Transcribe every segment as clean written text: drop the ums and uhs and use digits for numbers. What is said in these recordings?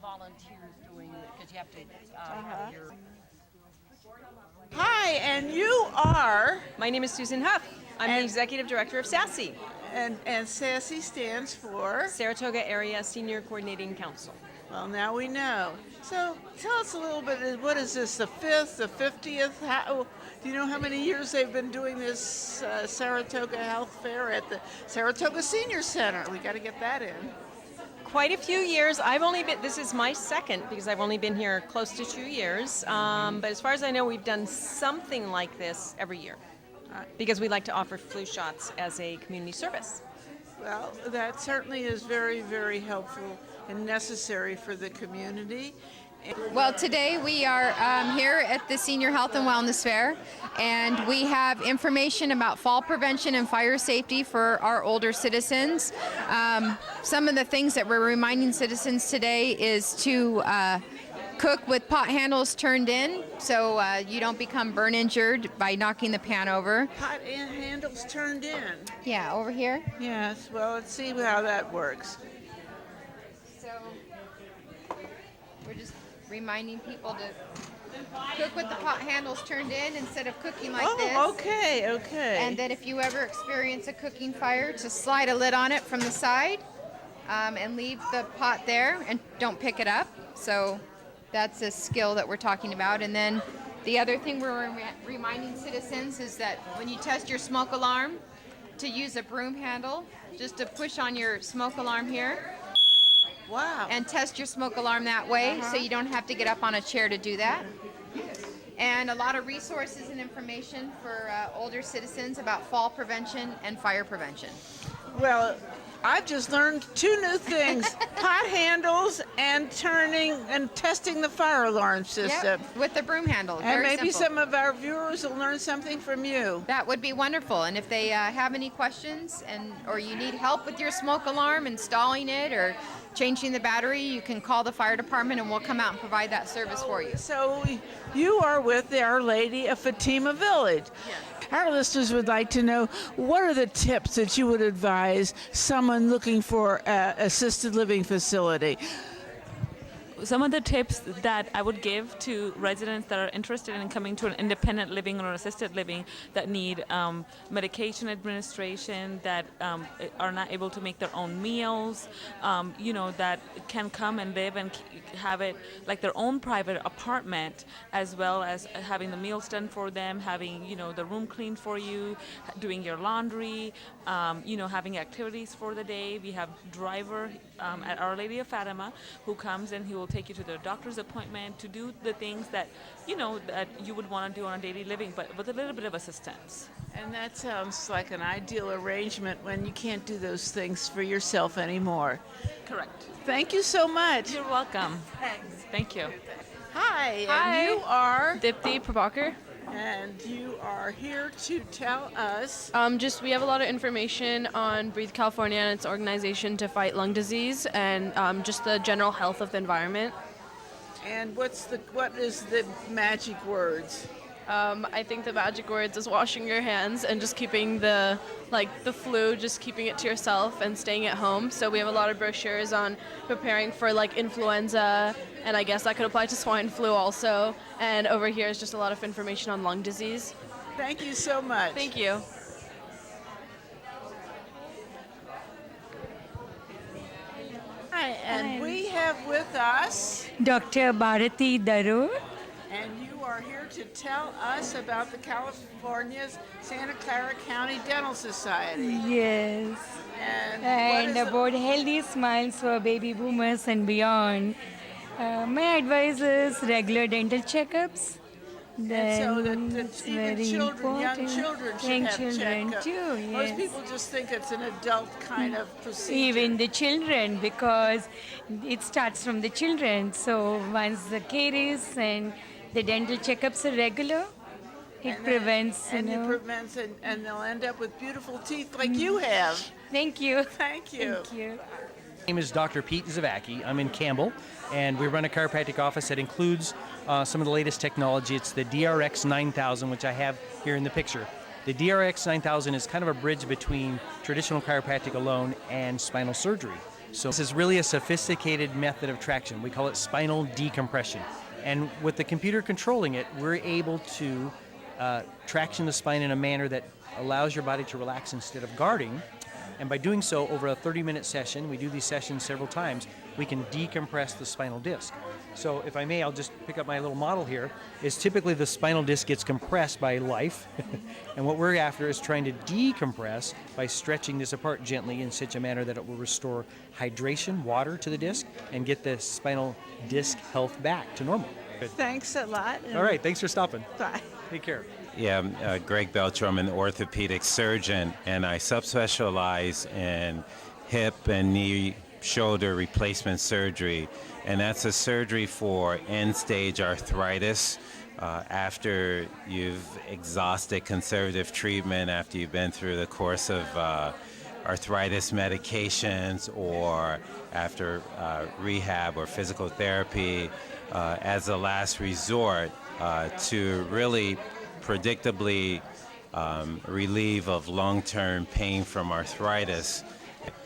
volunteers doing it because you have to have your. Hi, and you are? My name is Susan Huff. I'm the Executive Director of SASSI. And SASSI stands for? Saratoga Area Senior Coordinating Council. Well, now we know. So tell us a little bit, what is this, the 5th, the 50th? Do you know how many years they've been doing this Saratoga Health Fair at the Saratoga Senior Center? We got to get that in. Quite a few years. This is my second because I've only been here close to 2 years. But as far as I know, we've done something like this every year because we like to offer flu shots as a community service. Well, that certainly is very, very helpful and necessary for the community. Well, today we are here at the Senior Health and Wellness Fair, and we have information about fall prevention and fire safety for our older citizens. Some of the things that we're reminding citizens today is to cook with pot handles turned in so you don't become burn injured by knocking the pan over. Pot handles turned in? Yeah, over here. Yes, well, let's see how that works. So we're just reminding people to cook with the pot handles turned in instead of cooking like this. Oh, okay. And then if you ever experience a cooking fire, to slide a lid on it from the side and leave the pot there and don't pick it up. So that's a skill that we're talking about. And then the other thing we're reminding citizens is that when you test your smoke alarm, to use a broom handle, just to push on your smoke alarm here. Wow. And test your smoke alarm that way so you don't have to get up on a chair to do that. And a lot of resources and information for older citizens about fall prevention and fire prevention. Well, I've just learned 2 new things. Pot handles and turning and testing the fire alarm system. Yep, with the broom handle. And Very maybe simple. some of our viewers will learn something from you. That would be wonderful. And if they have any questions or you need help with your smoke alarm, installing it or changing the battery, you can call the fire department and we'll come out and provide that service for you. So you are with the Our Lady of Fatima Village. Yes. Our listeners would like to know, what are the tips that you would advise someone looking for an assisted living facility? Some of the tips that I would give to residents that are interested in coming to an independent living or assisted living that need medication administration, that are not able to make their own meals, that can come and live and have it like their own private apartment, as well as having the meals done for them, having, the room cleaned for you, doing your laundry, having activities for the day. We have driver at Our Lady of Fatima who comes and he will take you to the doctor's appointment to do the things that that you would want to do on a daily living, but with a little bit of assistance. And that sounds like an ideal arrangement when you can't do those things for yourself anymore. Correct. Thank you so much. You're welcome. Thanks. Thank you. Hi, Hi. and you are? Dipti Prabhakar. And you are here to tell us. We have a lot of information on Breathe California and its organization to fight lung disease and just the general health of the environment. And what is the magic words? I think the magic words is washing your hands and just keeping the flu, just keeping it to yourself and staying at home. So we have a lot of brochures on preparing for influenza, and I guess that could apply to swine flu also. And over here is just a lot of information on lung disease. Thank you so much. Thank you. Hi, and we have with us Dr. Bharati Darur. And you are here to tell us about the California's Santa Clara County Dental Society. Yes. And about healthy smiles for baby boomers and beyond. My advice is regular dental checkups. Then so that it's even very children, young important. children should Young have children checkup. too, yes. Most people just think it's an adult kind of procedure. Even the children, because it starts from the children. So once the caries and the dental checkups are regular, it prevents, and they'll end up with beautiful teeth like you have. Thank you. Thank you. Thank you. My name is Dr. Pete Zavacki. I'm in Campbell, and we run a chiropractic office that includes some of the latest technology. It's the DRX9000, which I have here in the picture. The DRX9000 is kind of a bridge between traditional chiropractic alone and spinal surgery. So this is really a sophisticated method of traction. We call it spinal decompression. And with the computer controlling it, we're able to traction the spine in a manner that allows your body to relax instead of guarding. And by doing so over a 30-minute session, we do these sessions several times, we can decompress the spinal disc. So if I may, I'll just pick up my little model here, is typically the spinal disc gets compressed by life, and what we're after is trying to decompress by stretching this apart gently in such a manner that it will restore hydration, water to the disc, and get the spinal disc health back to normal. Thanks a lot. All right, thanks for stopping. Bye. Take care. Yeah, I'm Greg Belcher. I'm an orthopedic surgeon, and I subspecialize in hip and knee shoulder replacement surgery, and that's a surgery for end-stage arthritis after you've exhausted conservative treatment, after you've been through the course of arthritis medications, or after rehab or physical therapy, as a last resort to really predictably relieve of long-term pain from arthritis.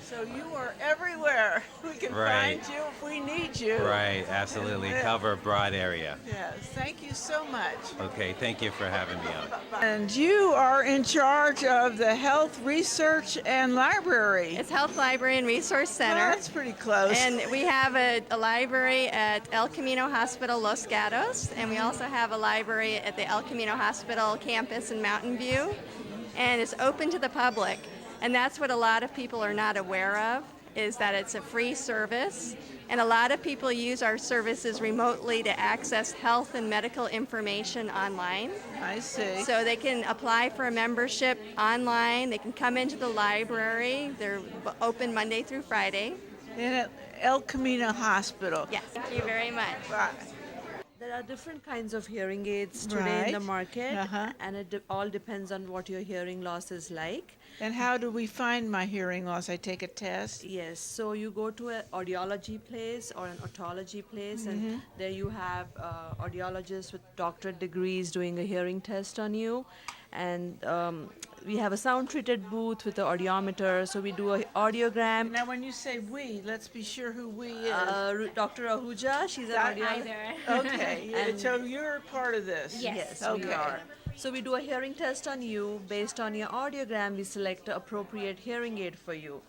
So you are everywhere. We can Right. find you if we need you. Right, absolutely. Cover a broad area. Yes, thank you so much. Okay, thank you for having me on. And you are in charge of the Health Research and Library. It's Health Library and Resource Center. That's pretty close. And we have a library at El Camino Hospital Los Gatos, and we also have a library at the El Camino Hospital campus in Mountain View, and it's open to the public. And that's what a lot of people are not aware of, is that it's a free service. And a lot of people use our services remotely to access health and medical information online. I see. So they can apply for a membership online. They can come into the library. They're open Monday through Friday. And at El Camino Hospital. Yes, thank you very much. Bye. There are different kinds of hearing aids today in the Right. market, Uh-huh. and it all depends on what your hearing loss is like. And how do we find my hearing loss? I take a test? Yes, so you go to an audiology place or an otology place, and there you have audiologists with doctorate degrees doing a hearing test on you. And we have a sound-treated booth with the audiometer, so we do an audiogram. Now, when you say we, let's be sure who we is. Dr. Ahuja, she's an That- audiologist. Okay, And- so you're part of this? Yes, Okay. we are. So we do a hearing test on you. Based on your audiogram, we select the appropriate hearing aid for you.